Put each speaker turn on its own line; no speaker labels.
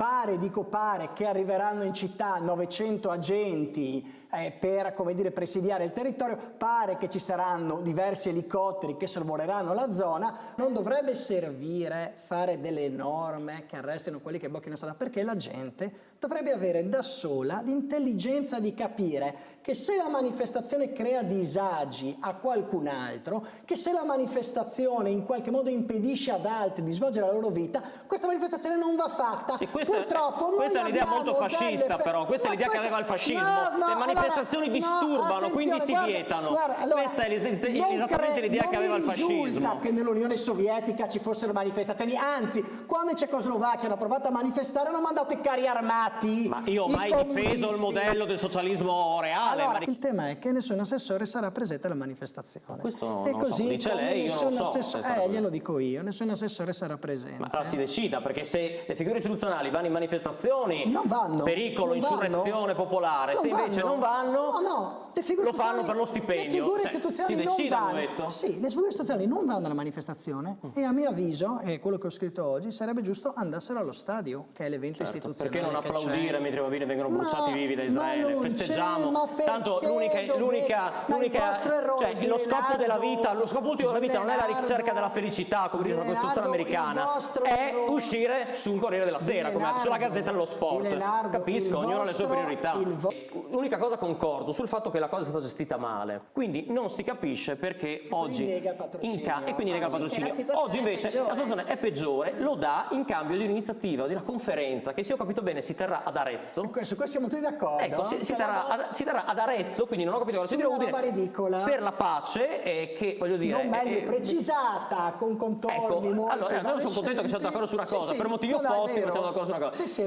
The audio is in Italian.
pare che arriveranno in città 900 agenti per, come dire, presidiare il territorio, pare che ci saranno diversi elicotteri che sorvoleranno la zona. Non dovrebbe servire fare delle norme che arrestino quelli che blocchino la strada, perché la gente dovrebbe avere da sola l'intelligenza di capire che se la manifestazione crea disagi a qualcun altro, che se la manifestazione in qualche modo impedisce ad altri di svolgere la loro vita, questa manifestazione non va fatta.
Sì,
Purtroppo
questa è un'idea molto fascista, però questa è l'idea che aveva il fascismo. Le manifestazioni disturbano, quindi si vietano. Questa è esattamente l'idea che aveva il fascismo.
Non risulta che nell'Unione Sovietica ci fossero manifestazioni, anzi, quando in Cecoslovacchia hanno provato a manifestare hanno mandato i carri armati.
Ma io ho mai difeso il modello del socialismo reale.
Allora, il tema è che nessun assessore sarà presente alla manifestazione.
Questo non lo so, dice lei, io non lo so.
Glielo dico io, nessun assessore sarà presente.
Ma allora si decida, perché se le figure istituzionali vanno in manifestazioni,
non vanno,
pericolo, insurrezione popolare, se invece non vanno, lo fanno per lo stipendio.
Le figure istituzionali
si decida,
non vanno. Sì, le figure istituzionali non vanno alla manifestazione e a mio avviso, e quello che ho scritto oggi, sarebbe giusto andassero allo stadio, che è l'evento istituzionale.
Perché non applaudire mentre i bambini vengono bruciati vivi da Israele? Festeggiamo. Tanto cioè lo scopo della vita, lo scopo ultimo della vita non è la ricerca della felicità, come dice la Costituzione americana, è uscire su un Corriere della Sera, come sulla Gazzetta dello Sport. Capisco, ognuno ha le sue priorità. L'unica cosa, concordo sul fatto che la cosa è stata gestita male, quindi non si capisce perché oggi e quindi nega il patrocinio. Oggi invece la situazione è peggiore, lo dà in cambio di un'iniziativa, di una conferenza che, se ho capito bene, si terrà ad Arezzo.
Su questo siamo tutti d'accordo.
Ecco, si terrà ad Arezzo, quindi non ho capito cosa
ridicola
per la pace, che voglio dire
non meglio precisata con contorni molto.
Allora, sono contento che siamo d'accordo su una cosa, per motivi opposti ma siamo d'accordo su una cosa.